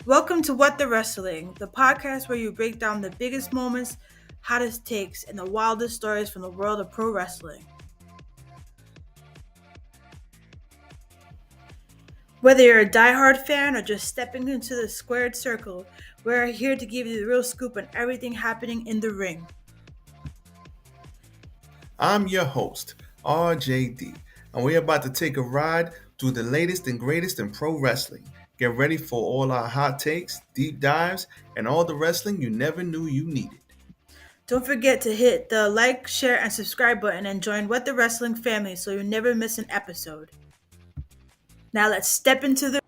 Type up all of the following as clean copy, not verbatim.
Welcome to What the Wrestling, the podcast where you break down the biggest moments, hottest takes, and the wildest stories from the world of pro wrestling. Whether you're a diehard fan or just stepping into the squared circle, we're here to give you the real scoop on everything happening in the ring. I'm your host, RJD, and we're about to take a ride through the latest and greatest in pro wrestling. Get ready for all our hot takes, deep dives, and all the wrestling you never knew you needed. Don't forget to hit the like, share, and subscribe button and join What the Wrestling family so you never miss an episode. Now let's step into the...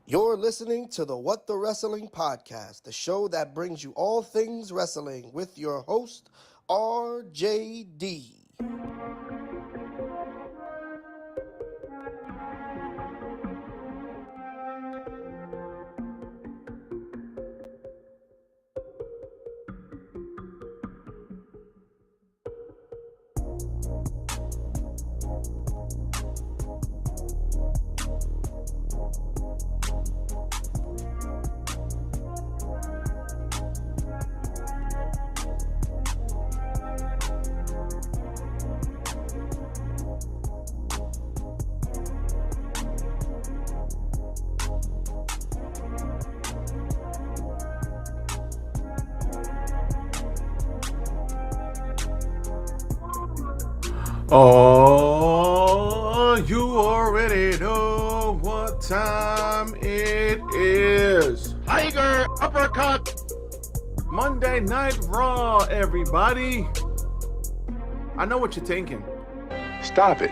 You're listening to the What the Wrestling podcast, the show that brings you all things wrestling with your host, RJD. Oh, you already know what time it is. Tiger uppercut. Monday Night Raw, everybody. I know what you're thinking. Stop it.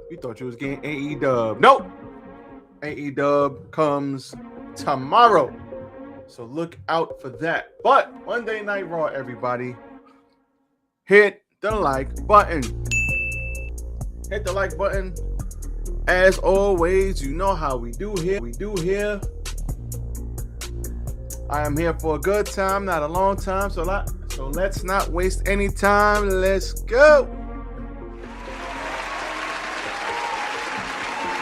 You thought you was getting AEW. Nope. AEW comes tomorrow. So look out for that. But Monday Night Raw, everybody. Hit the like button. Hit the like button. As always, you know how we do here. I am here for a good time, not a long time. So let's not waste any time. Let's go.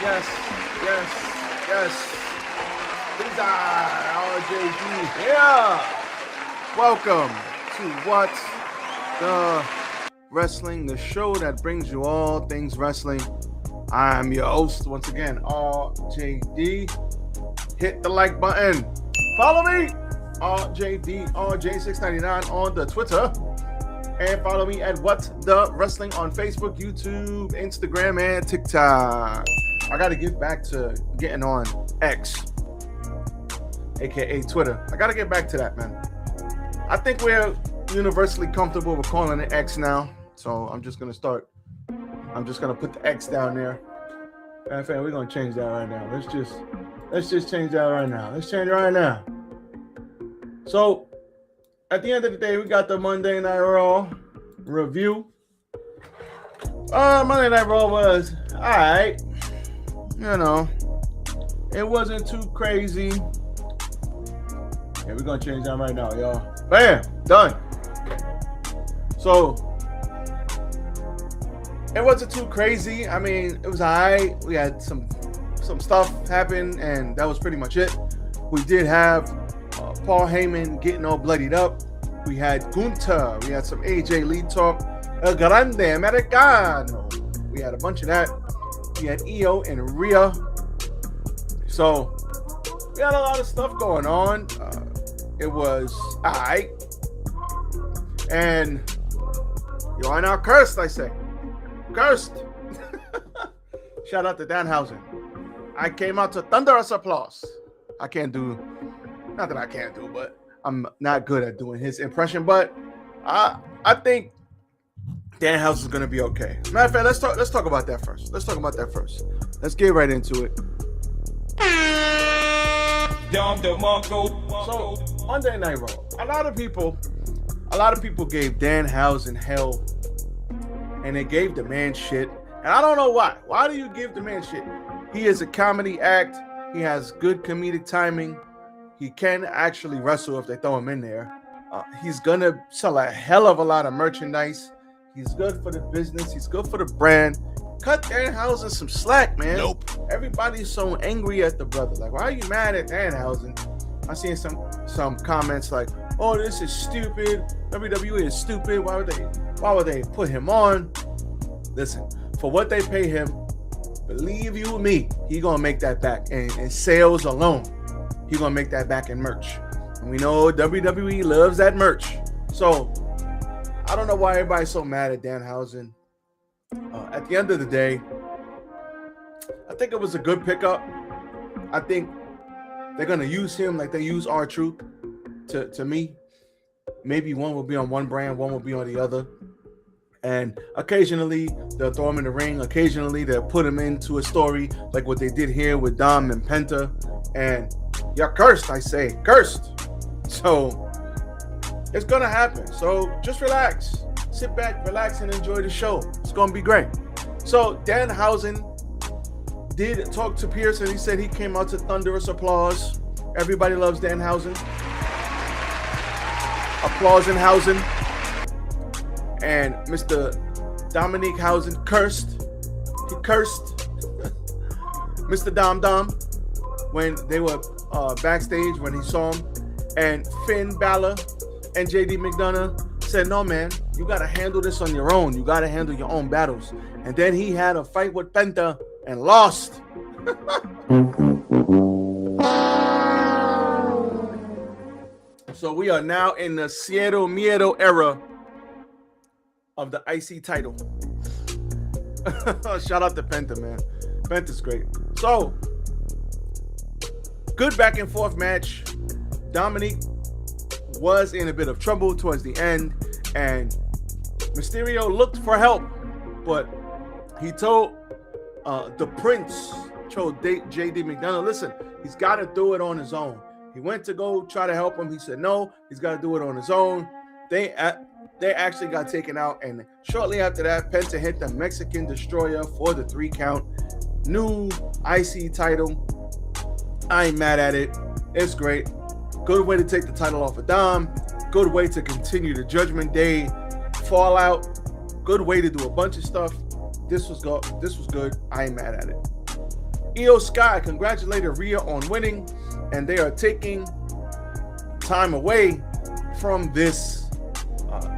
Yes. These are RJD here. Welcome to What the Wrestling, the show that brings you all things wrestling. I'm your host once again, RJD. Hit the like button. Follow me, RJ699 on the Twitter. And follow me at What the Wrestling on Facebook, YouTube, Instagram, and TikTok. I got to get back to getting on X, aka Twitter. I got to get back to that, man. I think we're universally comfortable with calling it X now. So I'm just going to put the X down there. Matter of fact, we're going to change that right now. Let's just change that right now. Let's change it right now. So at the end of the day, we got the Monday Night Raw review. Monday Night Raw was all right. You know, it wasn't too crazy. Yeah, we're going to change that right now, y'all. Bam, done. So it wasn't too crazy. I mean, it was all right. We had some stuff happen, and that was pretty much it. We did have Paul Heyman getting all bloodied up. We had Gunther. We had some AJ Lee talk. El Grande Americano. We had a bunch of that. We had Io and Rhea. So we had a lot of stuff going on. It was all right. And you are now cursed, I say. Cursed. Shout out to Danhausen. I came out to thunderous applause. Not that I can't do, but I'm not good at doing his impression. But I think Danhausen's gonna be okay. Matter of fact, let's talk about that first. Let's Let's get right into it. So Monday Night Raw. A lot of people gave Danhausen hell. And they gave the man shit. And I don't know why. Why do you give the man shit? He is a comedy act. He has good comedic timing. He can actually wrestle if they throw him in there. He's going to sell a hell of a lot of merchandise. He's good for the business. He's good for the brand. Cut Danhausen some slack, man. Nope. Everybody's so angry at the brother. Like, why are you mad at Danhausen? I seen some comments like, "Oh, this is stupid. WWE is stupid. Why would they put him on?" Listen, for what they pay him, believe you me, he gonna make that back. And in sales alone, he gonna make that back in merch. And we know WWE loves that merch. So I don't know why everybody's so mad at Danhausen. At the end of the day, I think it was a good pickup. I think they're gonna use him like they use R-Truth. To me, maybe one will be on one brand, one will be on the other. And occasionally they'll throw him in the ring. Occasionally they'll put him into a story like what they did here with Dom and Penta. And you're cursed, I say, cursed. So it's gonna happen. So just relax, sit back, relax, and enjoy the show. It's gonna be great. So Danhausen did talk to Pierce, and he said he came out to thunderous applause. Everybody loves Danhausen. Applause in Hausen. And Mr. Dominique Hausen cursed. He cursed Mr. Dom when they were backstage when he saw him. And Finn Balor and JD McDonough said, "No, man, you got to handle this on your own. You got to handle your own battles." And then he had a fight with Penta and lost. So we are now in the Cero Miedo era of the IC title. Shout out to Penta, man. Penta's great. So, good back and forth match. Dominique was in a bit of trouble towards the end, and Mysterio looked for help, but he told the Prince, JD McDonough, listen, he's got to do it on his own. He went to go try to help him. He said, no, he's got to do it on his own. They actually got taken out, and shortly after that, Penta hit the Mexican Destroyer for the 3 count. New IC title. I ain't mad at it. It's great. Good way to take the title off of Dom. Good way to continue the Judgment Day fallout. Good way to do a bunch of stuff. This was good. I ain't mad at it. Io Sky congratulated Rhea on winning, and they are taking time away from this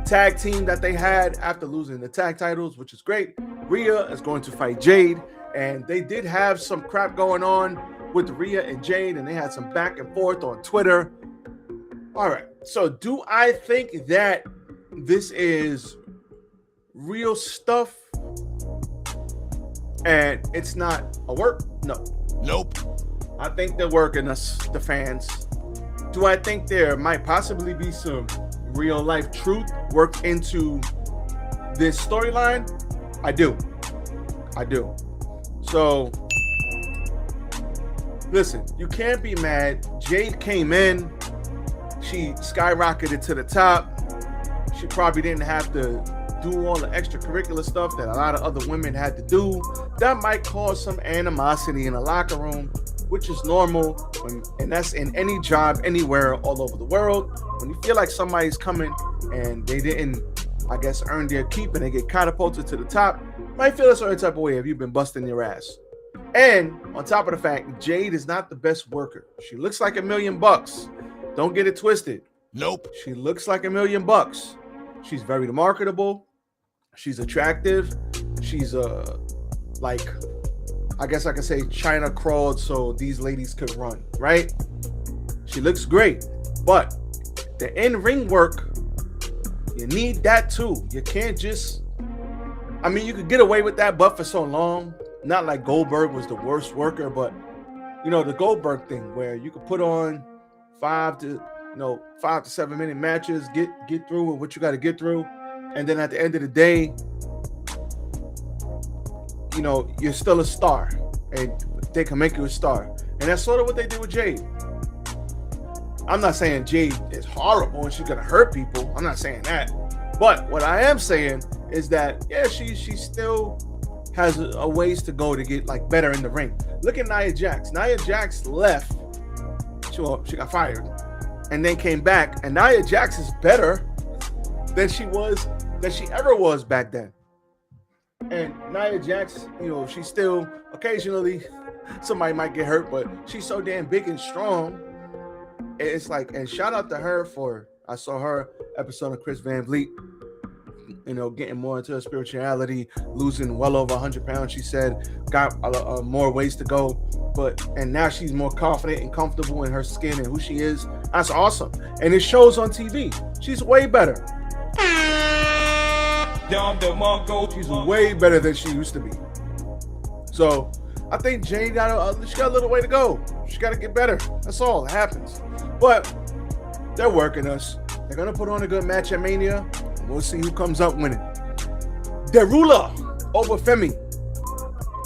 tag team that they had after losing the tag titles, which is great. Rhea is going to fight Jade, and they did have some crap going on with Rhea and Jade, and they had some back and forth on Twitter. All right, so do I think that this is real stuff and it's not a work? No. Nope. I think they're working us, the fans. Do I think there might possibly be some real life truth worked into this storyline? I do. So, listen, you can't be mad. Jade came in. She skyrocketed to the top. She probably didn't have to do all the extracurricular stuff that a lot of other women had to do. That might cause some animosity in the locker room, which is normal, and that's in any job, anywhere, all over the world. When you feel like somebody's coming and they didn't, I guess, earn their keep and they get catapulted to the top, you might feel a certain type of way if you've been busting your ass. And on top of the fact, Jade is not the best worker. She looks like $1 million. Don't get it twisted. Nope. She looks like $1 million. She's very marketable. She's attractive. She's like, I guess I can say China crawled so these ladies could run, right? She looks great, but the in-ring work, you need that too. You can't just, I mean, you could get away with that, but for so long, not like Goldberg was the worst worker, but you know, the Goldberg thing where you could put on 5 to 7 minute matches, get through with what you got to get through, and then at the end of the day, you know, you're still a star, and they can make you a star. And that's sort of what they did with Jade. I'm not saying Jade is horrible and she's gonna hurt people. I'm not saying that. But what I am saying is that, yeah, she still has a ways to go to get like better in the ring. Look at Nia Jax. Nia Jax left. She got fired and then came back, and Nia Jax is better than she ever was back then. And Nia Jax, you know, she's still occasionally somebody might get hurt, but she's so damn big and strong it's like, and shout out to her I saw her episode of Chris Van Vliet, getting more into her spirituality, losing well over 100 pounds. She said got more ways to go, and now she's more confident and comfortable in her skin and who she is. That's awesome. And it shows on TV. She's way better. She's way better than she used to be. So I think Jane she got a little way to go. She got to get better. That's all that happens. But they're working us. They're going to put on a good match at Mania. And we'll see who comes up winning. Derula Obafemi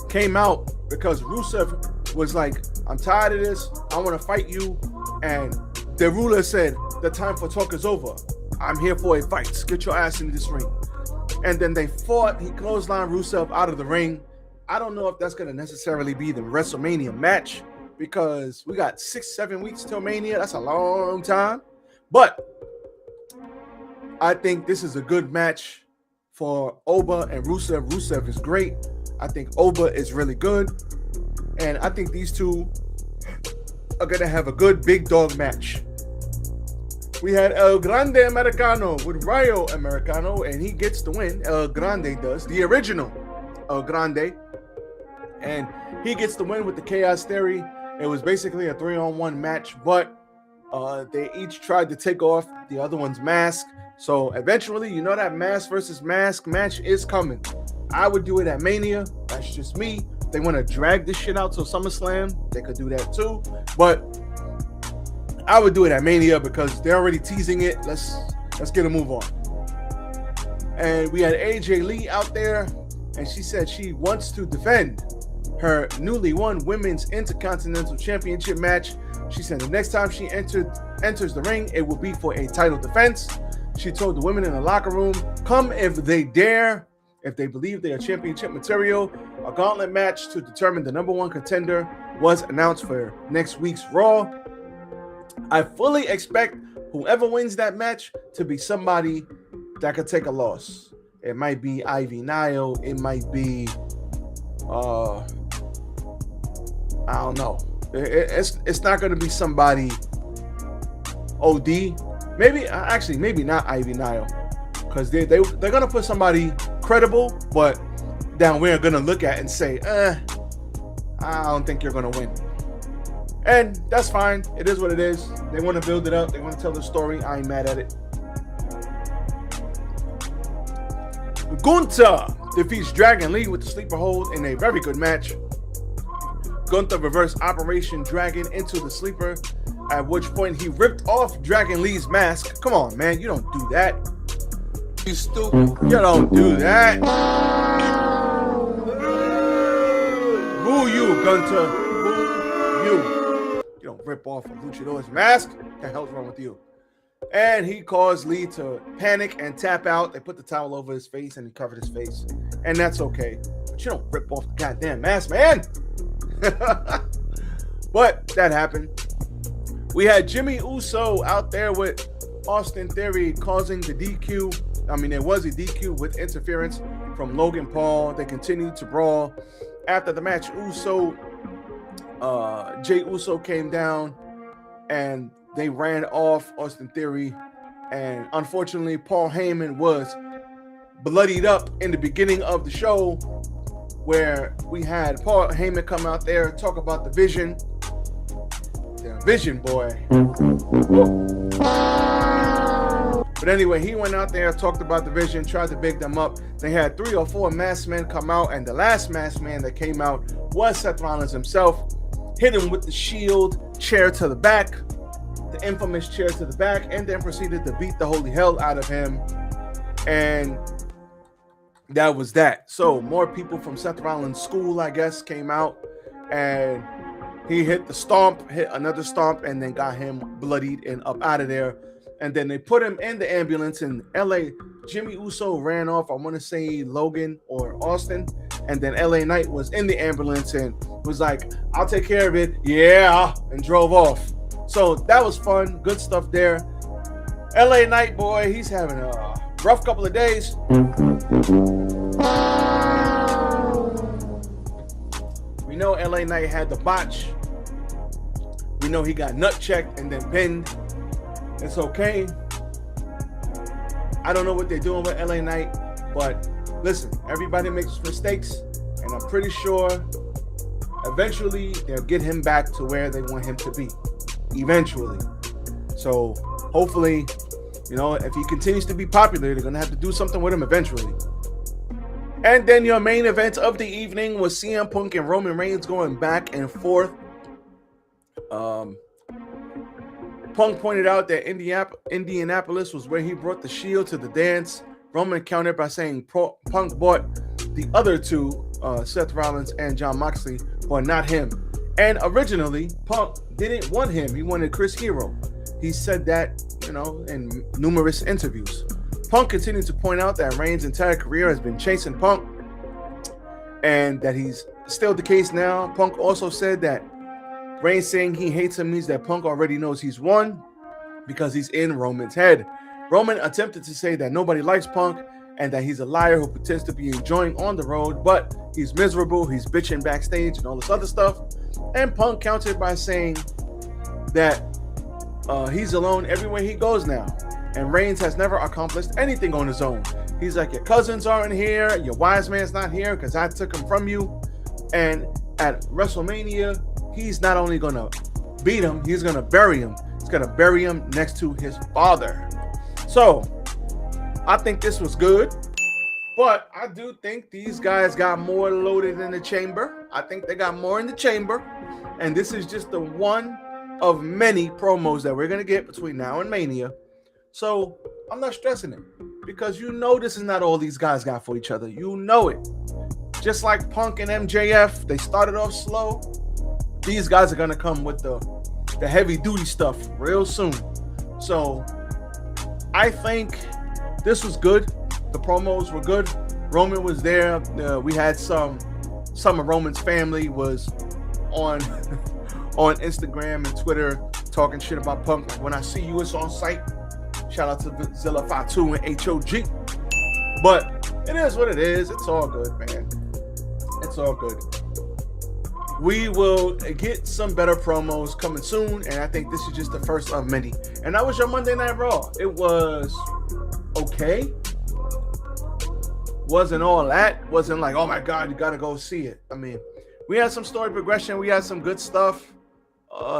came out because Rusev was like, I'm tired of this. I want to fight you. And Derula said, the time for talk is over. I'm here for a fight. Get your ass into this ring. And then they fought. He clotheslined Rusev out of the ring. I don't know if that's going to necessarily be the WrestleMania match because we got 6-7 weeks till Mania. That's a long time. But I think this is a good match for Oba and Rusev. Rusev is great. I think Oba is really good. And I think these two are going to have a good big dog match. We had El Grande Americano with Rayo Americano, and he gets the win. El Grande does. The original El Grande. And he gets the win with the Chaos Theory. It was basically a 3-on-1 match, but they each tried to take off the other one's mask. So eventually, that mask versus mask match is coming. I would do it at Mania. That's just me. If they want to drag this shit out till SummerSlam, they could do that too. But I would do it at Mania because they're already teasing it. Let's get a move on. And we had AJ Lee out there, and she said she wants to defend her newly won Women's Intercontinental Championship match. She said the next time she enters the ring, it will be for a title defense. She told the women in the locker room, come if they dare. If they believe they are championship material, a gauntlet match to determine the number one contender was announced for next week's Raw. I fully expect whoever wins that match to be somebody that could take a loss. It might be Ivy Nile. It might be, I don't know. It's not going to be somebody OD. Maybe not Ivy Nile, because they're going to put somebody credible, but then we're going to look at and say, I don't think you're going to win. And that's fine. It is what it is. They want to build it up. They want to tell the story. I ain't mad at it. Gunther defeats Dragon Lee with the sleeper hold in a very good match. Gunther reversed Operation Dragon into the sleeper, at which point he ripped off Dragon Lee's mask. Come on, man. You don't do that. You stupid. You don't do that. Boo you, Gunther. Boo you. You don't rip off a luchador's mask. What the hell's wrong with you? And he caused Lee to panic and tap out. They put the towel over his face and he covered his face. And that's okay. But you don't rip off the goddamn mask, man. But that happened. We had Jimmy Uso out there with Austin Theory causing the DQ. I mean, there was a DQ with interference from Logan Paul. They continued to brawl. After the match, Jay Uso came down and they ran off Austin Theory. And unfortunately, Paul Heyman was bloodied up in the beginning of the show, where we had Paul Heyman come out there and talk about the Vision. The Vision, boy. But anyway, he went out there, talked about the Vision, tried to big them up. They had 3 or 4 masked men come out, and the last masked man that came out was Seth Rollins himself. Hit him with the Shield chair to the back, the infamous chair to the back, and then proceeded to beat the holy hell out of him. And that was that. So more people from Seth Rollins' school, I guess, came out, and he hit the stomp, hit another stomp, and then got him bloodied and up out of there. And then they put him in the ambulance in LA. Jimmy Uso ran off, I want to say Logan or Austin. And then LA Knight was in the ambulance and was like, I'll take care of it. Yeah. And drove off. So that was fun. Good stuff there. LA Knight, boy, he's having a rough couple of days. We know LA Knight had the botch We know he got nut checked and then pinned. It's okay. I don't know what they're doing with LA Knight, but listen, everybody makes mistakes, and I'm pretty sure eventually they'll get him back to where they want him to be. Eventually. So hopefully, if he continues to be popular, they're going to have to do something with him eventually. And then your main event of the evening was CM Punk and Roman Reigns going back and forth. Punk pointed out that Indianapolis was where he brought the Shield to the dance. Roman countered by saying Punk bought the other two, Seth Rollins and Jon Moxley, but not him. And originally, Punk didn't want him. He wanted Chris Hero. He said that, in numerous interviews. Punk continued to point out that Reigns' entire career has been chasing Punk, and that he's still the case now. Punk also said that Reigns saying he hates him means that Punk already knows he's won because he's in Roman's head. Roman attempted to say that nobody likes Punk and that he's a liar who pretends to be enjoying on the road, but he's miserable, he's bitching backstage and all this other stuff. And Punk countered by saying that he's alone everywhere he goes now, and Reigns has never accomplished anything on his own. He's like, your cousins aren't here, your wise man's not here because I took him from you. And at WrestleMania, he's not only going to beat him, he's going to bury him. He's going to bury him next to his father. So, I think this was good. But I do think these guys got more loaded in the chamber. I think they got more in the chamber. And this is just the one of many promos that we're going to get between now and Mania. So, I'm not stressing it. Because this is not all these guys got for each other. You know it. Just like Punk and MJF, they started off slow. These guys are going to come with the heavy duty stuff real soon. So I think this was good. The promos were good. Roman was there. We had some of Roman's family was on Instagram and Twitter talking shit about Punk. Like, when I see you, it's on site. Shout out to Zilla Fatu and HOG. But it is what it is. It's all good, man. It's all good. We will get some better promos coming soon, and I think this is just the first of many. And that was your Monday Night Raw. It was okay. Wasn't all that. Wasn't like, oh my God, you gotta go see it. I mean, we had some story progression. We had some good stuff.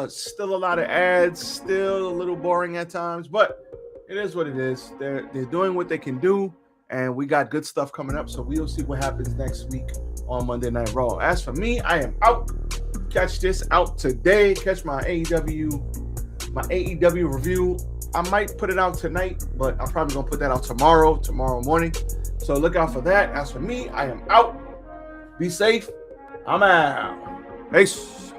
Still a lot of ads. Still a little boring at times, but it is what it is. They're doing what they can do, and we got good stuff coming up. So we'll see what happens next week on Monday Night Raw. As for me, I am out. Catch this out today. Catch my AEW review. I might put it out tonight, but I'm probably gonna put that out tomorrow morning. So look out for that. As for me, I am out. Be safe. I'm out. Peace.